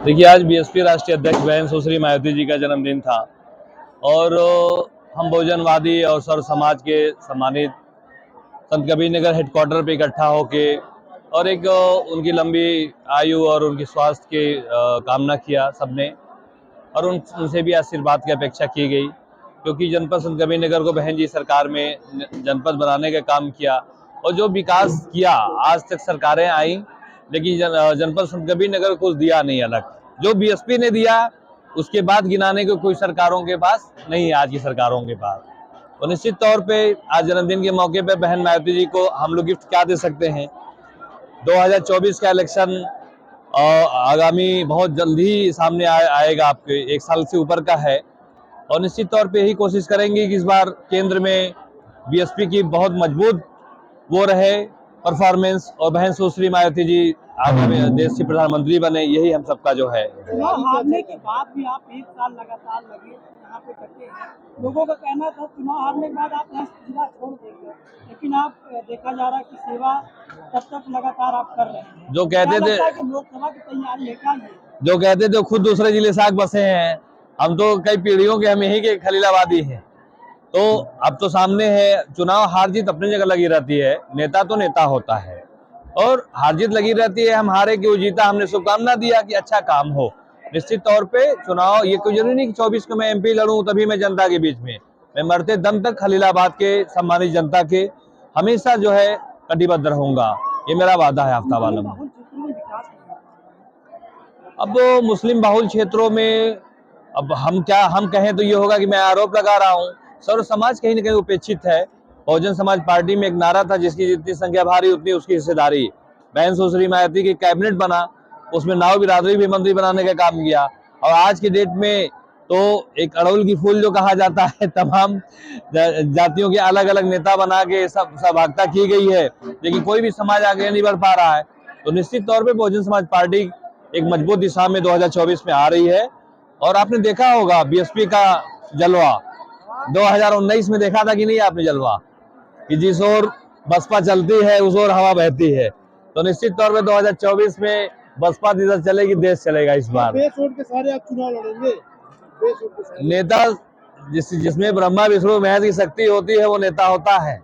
देखिए, आज बीएसपी राष्ट्रीय अध्यक्ष बहन सुश्री मायावती जी का जन्मदिन था और हम बहुजनवादी और सर्व समाज के सम्मानित संत कबीर नगर हेडक्वार्टर पे इकट्ठा होके और एक उनकी लंबी आयु और उनके स्वास्थ्य की कामना किया सबने। और उनसे भी आशीर्वाद की अपेक्षा की गई, क्योंकि जनपद संत कबीर नगर को बहन जी सरकार में जनपद बनाने का काम किया और जो विकास किया आज तक सरकारें आई, लेकिन जनपद संत कबीर नगर को कुछ दिया नहीं अलग। जो बीएसपी ने दिया उसके बाद गिनाने को कोई सरकारों के पास नहीं है, आज की सरकारों के पास। तो निश्चित तौर पे आज जन्मदिन के मौके पे बहन मायावती जी को हम लोग गिफ्ट क्या दे सकते हैं। 2024 का इलेक्शन आगामी बहुत जल्द ही सामने आएगा, आपके एक साल से ऊपर का है। और निश्चित तौर पे यही कोशिश करेंगे कि इस बार केंद्र में बीएसपी की बहुत मजबूत वो रहे परफॉर्मेंस, और बहन सुश्री मायावती जी आगामी देश की प्रधानमंत्री बने, यही हम सबका जो है। चुनाव हारने के बाद भी आप एक साल लगातार लगे यहाँ पे करते हैं। लोगों का कहना था चुनाव हारने के बाद आप यहाँ जिला छोड़ देंगे, लेकिन आप देखा जा रहा है कि सेवा तब तक लगातार आप कर रहे हैं। जो कहते थे लोकसभा की तैयारी है क्या, जो कहते थे खुद दूसरे जिले से आग बसे हैं, हम तो कई पीढ़ियों के हम यही के खलीलाबादी हैं। तो अब तो सामने है, चुनाव हार जीत अपनी जगह लगी रहती है, नेता तो नेता होता है और हार जीत लगी रहती है। हम हारे कि वो जीता, हमने शुभकामना दिया कि अच्छा काम हो। निश्चित तौर पे चुनाव ये कोई जरूरी नहीं कि 24 को मैं एमपी लड़ूं तभी मैं जनता के बीच में, मैं मरते दम तक खलीलाबाद के सम्मानित जनता के हमेशा जो है कटिबद्ध रहूंगा, ये मेरा वादा है आफ्ताब आलम। अब मुस्लिम बहुल क्षेत्रों में अब हम कहें तो ये होगा कि मैं आरोप लगा रहा हूँ। सर्व समाज कहीं ना कहीं उपेक्षित है। बहुजन समाज पार्टी में एक नारा था, जिसकी जितनी संख्या भारी उतनी उसकी हिस्सेदारी। बहन सुश्री मायावती की कैबिनेट बना, उसमें नाव बिरादरी भी मंत्री बनाने का काम किया। और आज की डेट में तो एक अड़हुल की फूल जो कहा जाता है, तमाम जातियों के अलग अलग नेता बना के सब सहभागिता की गई है, लेकिन कोई भी समाज आगे नहीं बढ़ पा रहा है। तो निश्चित तौर पर बहुजन समाज पार्टी एक मजबूत दिशा में 2024 में आ रही है। और आपने देखा होगा बीएसपी का जलवा 2019 में देखा था कि नहीं आपने जलवा, कि जिस ओर बसपा चलती है उस ओर हवा बहती है। तो निश्चित तौर पे 2024 में बसपा जिधर चलेगी देश चलेगा। इस बार के सारे आप चुनाव लड़ेंगे। नेता जिसमें ब्रह्मा विष्णु महेश की शक्ति होती है वो नेता होता है।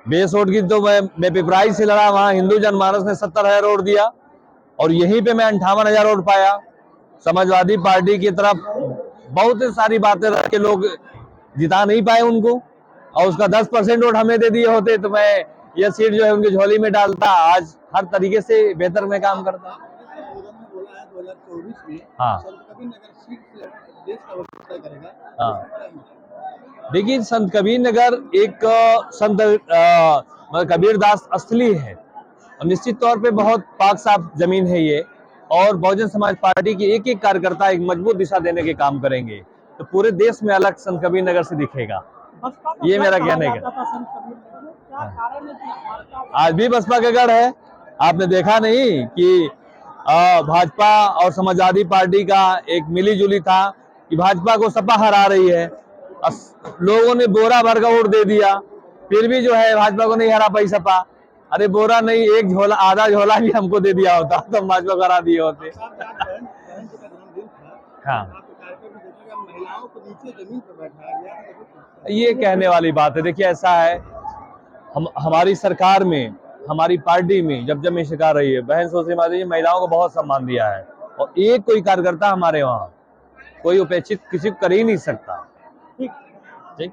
बेस वोट की तो मैं पिपराई से लड़ा, वहां हिंदू जनमानस ने 70,000 वोट दिया और यहीं पे मैं 58,000 वोट पाया। समाजवादी पार्टी की तरफ बहुत सारी बातें रख के लोग जिता नहीं पाए उनको, और उसका 10% वोट हमें दे दिए होते तो मैं यह सीट जो है उनकी झोली में डालता। आज हर तरीके से बेहतर में काम करता। हाँ हाँ, देखिए संत कबीर नगर एक संत कबीर दास स्थली है और निश्चित तौर पे बहुत पाक साफ जमीन है ये। और बहुजन समाज पार्टी के एक एक कार्यकर्ता एक मजबूत दिशा देने के काम करेंगे तो पूरे देश में अलग संत कबीर नगर से दिखेगा, ये मेरा कहने का। आज भी बसपा का गढ़ है। आपने देखा नहीं कि भाजपा और समाजवादी पार्टी का एक मिली जुली था कि भाजपा को सपा हरा रही है, लोगों ने बोरा भर का वोट दे दिया, फिर भी जो है भाजपा को नहीं हरा पाई सपा। अरे बोरा नहीं, एक झोला, आधा झोला भी हमको दे दिया होता तो हम भाजपा को हरा दिए होते। हाँ, ये कहने वाली बात है। देखिए ऐसा है, हमारी सरकार में, हमारी पार्टी में जब जब शिकार रही है, बहन सुश्री मायावती जी महिलाओं को बहुत सम्मान दिया है और एक कोई कार्यकर्ता हमारे वहाँ कोई उपेक्षित किसी को कर ही नहीं सकता। ठीक।